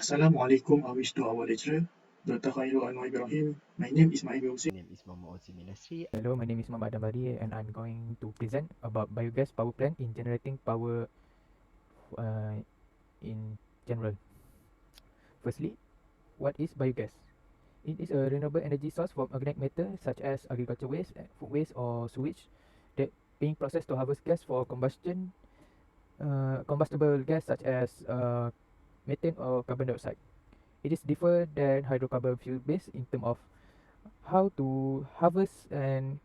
Assalamualaikum. I wish to our lecturer, Dr. Khairul Anwar Ibrahim. My name is Ma'ib Hussein. My name is Muhammad Ozim Nasri. Hello, my name is Muhammad Adambari and I'm going to present about biogas power plant in generating power uh, in general. Firstly, what is biogas? It is a renewable energy source from organic matter such as agriculture waste, food waste or sewage that being processed to harvest gas for combustion, combustible gas such as methane or carbon dioxide. It is different than hydrocarbon fuel base in terms of how to harvest and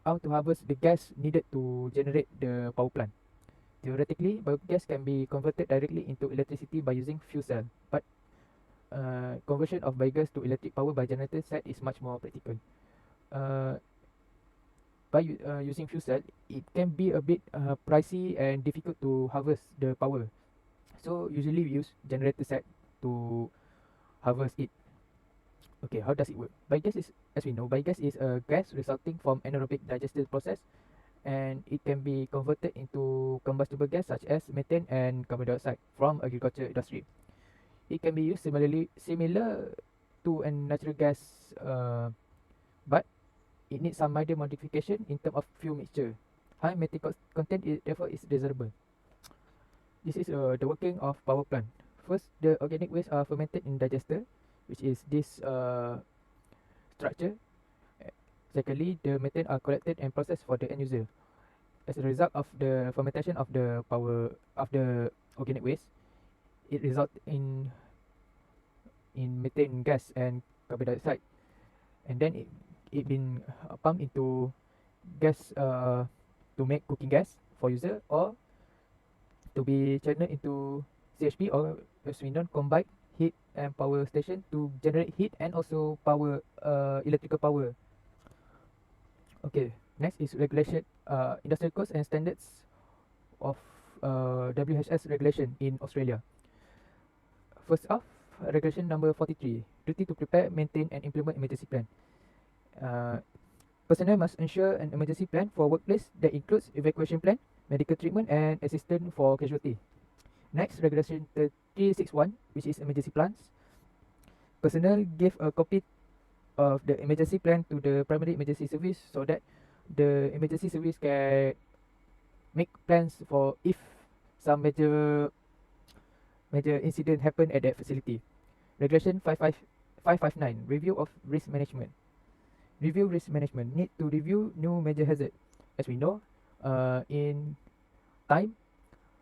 how to harvest the gas needed to generate the power plant. Theoretically, biogas can be converted directly into electricity by using fuel cell, but conversion of biogas to electric power by generator set is much more practical. Uh, by using fuel cell, it can be a bit pricey and difficult to harvest the power. So usually we use generator set to harvest it. Okay, how does it work? Biogas is, as we know, biogas is a gas resulting from anaerobic digestion process, and it can be converted into combustible gas such as methane and carbon dioxide from agriculture industry. It can be used similar to a natural gas, but it needs some minor modification in terms of fuel mixture. High methane content therefore is desirable. This is the working of power plant. First, the organic waste are fermented in digester, which is this structure. Secondly, the methane are collected and processed for the end user. As a result of the fermentation of the organic waste, it results in methane gas and carbon dioxide, and then it been pumped into gas to make cooking gas for user, or to be channeled into CHP, or as we know, combined heat and power station to generate heat and also power, electrical power. Okay, next is regulation, industrial codes and standards of WHS regulation in Australia. First off, regulation number 43, duty to prepare, maintain and implement emergency plan. Personnel must ensure an emergency plan for workplace that includes evacuation plan, medical treatment and assistance for casualty. Next, regulation 361, which is emergency plans. Personnel give a copy of the emergency plan to the primary emergency service so that the emergency service can make plans for if some major incident happen at that facility. Regulation 559, review of risk management. Review risk management, need to review new major hazard. As we know, in time,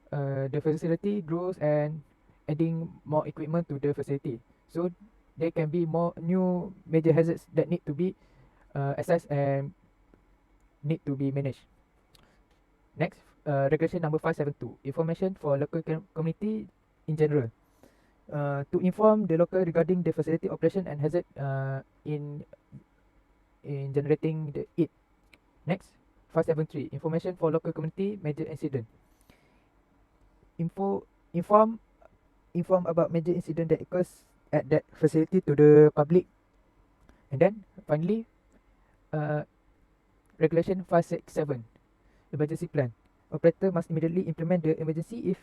the facility grows and adding more equipment to the facility, so there can be more new major hazards that need to be assessed and need to be managed. Next, regulation number 572, information for local community in general. To inform the local regarding the facility operation and hazard in generating the it. Next, 573, information for local community major incident. Inform about major incident that occurs at that facility to the public. And then finally, regulation 567, emergency plan. Operator must immediately implement the emergency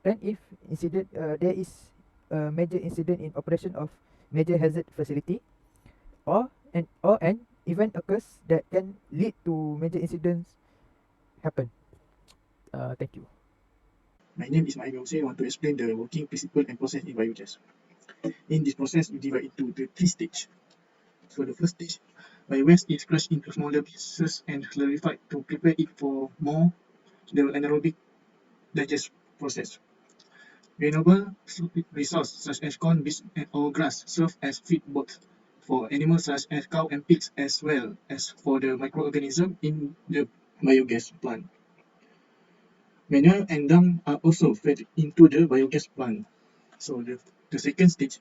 plan if incident there is a major incident in operation of major hazard facility, or an event occurs that can lead to major incidents happen. Thank you. My name is Ma'ib Hussein. I want to explain the working principle and process in biogas. In this process, we divide into the 3 stages. So the first stage, biogas is crushed into smaller pieces and clarified to prepare it for more the anaerobic digest process. Renewable resource such as corn, beans or grass serve as feed both for animals such as cow and pigs, as well as for the microorganism in the biogas plant. Manure and dung are also fed into the biogas plant. So the second stage,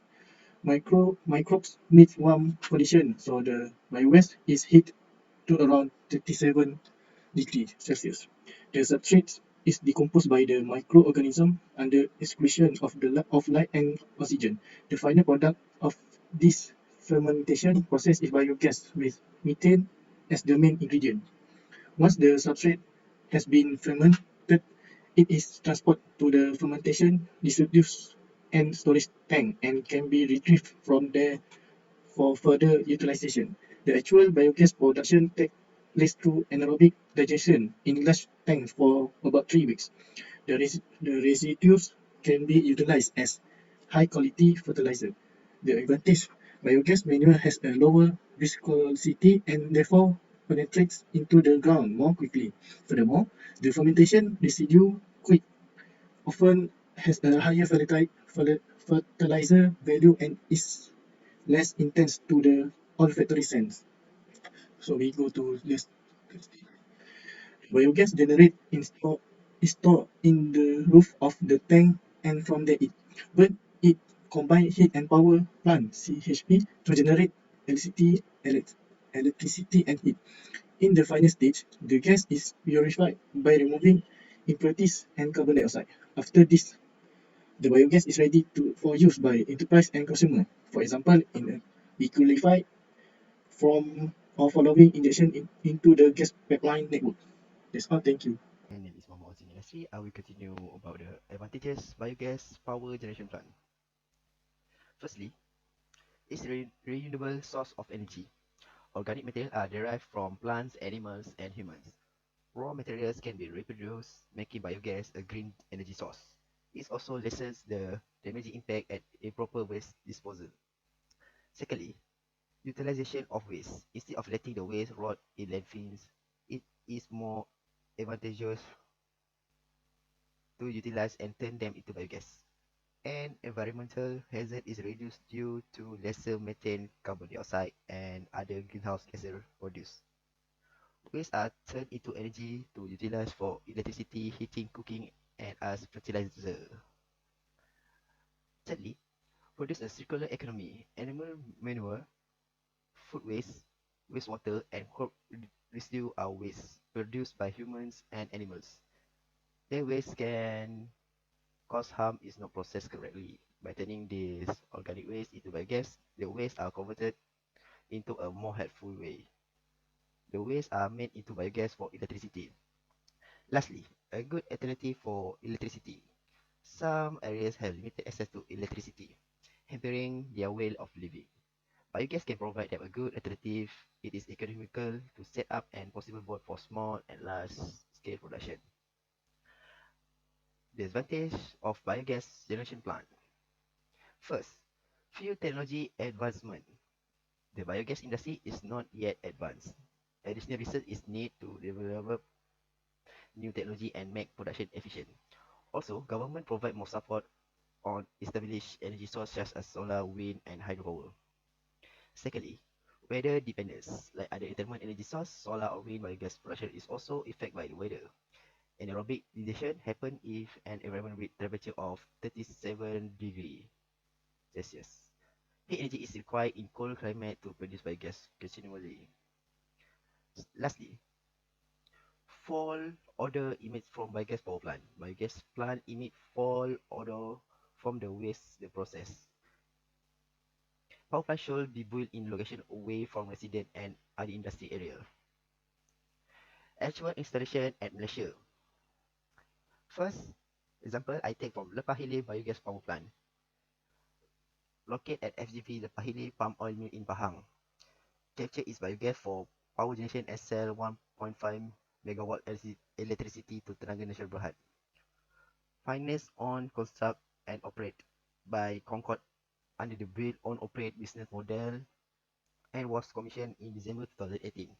microbes need warm condition, so the biowaste is heated to around 37 degrees Celsius. The substrate is decomposed by the microorganism under excretion of light and oxygen. The final product of this fermentation process is biogas with methane as the main ingredient. Once the substrate has been fermented, it is transported to the fermentation distribution and storage tank and can be retrieved from there for further utilization. The actual biogas production takes place through anaerobic digestion in large tanks for about 3 weeks. The residues can be utilized as high quality fertilizer. The advantage: biogas manure has a lower viscosity and therefore penetrates into the ground more quickly. Furthermore, the fermentation residue quick often has a higher fertilizer value and is less intense to the olfactory sense. So we go to this. Biogas generated is stored in the roof of the tank and from there it combined heat and power plant (CHP) to generate electricity and heat. In the final stage, the gas is purified by removing impurities and carbon dioxide. After this, the biogas is ready for use by enterprise and consumer. For example, in a liquefied from or following injection into the gas pipeline network. That's all. Thank you. My name is Muhammad Ozin Yasri. I will continue about the advantages biogas power generation plant. Firstly, it's a renewable source of energy. Organic materials are derived from plants, animals, and humans. Raw materials can be reproduced, making biogas a green energy source. It also lessens the energy impact at improper waste disposal. Secondly, utilization of waste. Instead of letting the waste rot in landfills, it is more advantageous to utilize and turn them into biogas. And environmental hazard is reduced due to lesser methane, carbon dioxide, and other greenhouse gases produced. Waste are turned into energy to utilize for electricity, heating, cooking, and as fertilizer. Thirdly, produce a circular economy. Animal manure, food waste, wastewater, and crop residue are waste produced by humans and animals. Their waste can cause harm if not processed correctly. By turning this organic waste into biogas, the waste are converted into a more helpful way. The waste are made into biogas for electricity. Lastly, a good alternative for electricity. Some areas have limited access to electricity, hampering their way of living. Biogas can provide them a good alternative. It is economical to set up and possible both for small and large scale production. The advantage of biogas generation plant. First, few technology advancement. The biogas industry is not yet advanced. Additional research is needed to develop new technology and make production efficient. Also, government provide more support on established energy sources such as solar, wind, and hydropower. Secondly, weather dependence. Like other intermittent energy source, solar or wind biogas production is also affected by the weather. Anaerobic digestion happen if an environment with temperature of 37 degrees Celsius. Heat energy is required in cold climate to produce biogas continually. Lastly, fall odor emits from biogas power plant. Biogas plant emit fall odor from the waste the process. Power plant should be built in location away from resident and other industry area. Actual installation at Malaysia. First example I take from Lepahile Biogas Power Plant, located at FGV Lepahile Palm Oil Mill in Pahang. Capture its biogas for power generation and sell 1.5 megawatt electricity to Tenaga Nasional Berhad. Finance, own, construct, and operate by Concord under the Build, Own, Operate business model and was commissioned in December 2018.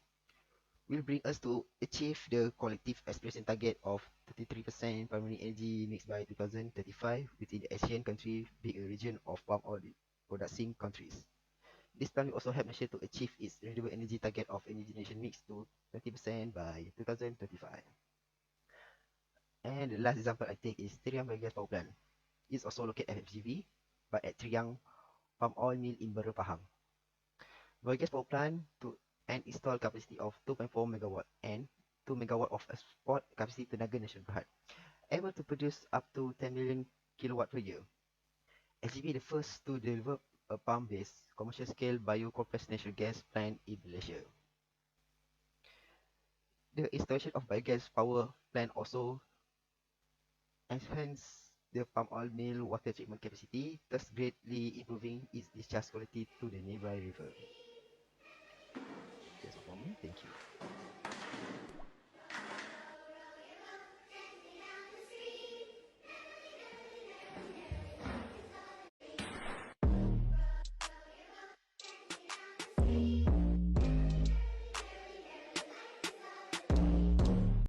Will bring us to achieve the collective aspiration target of 33% primary energy mix by 2035 within the Asian country being a region of palm oil producing countries. This plan will also help Malaysia to achieve its renewable energy target of energy generation mix to 20% by 2035. And the last example I take is Triang Biogas Power Plant. It's also located at FGV, but at Triang Palm Oil Mill in Bera, Pahang. Biogas power plant to an installed capacity of 2.4 megawatt and 2 megawatt of export capacity Tenaga Nasional Berhad, able to produce up to 10 million kilowatt per year. SGB the first to develop a pump-based commercial-scale bio-compressed natural gas plant in Malaysia. The installation of biogas power plant also enhance the palm oil mill water treatment capacity, thus greatly improving its discharge quality to the nearby river. That's all for me. Thank you.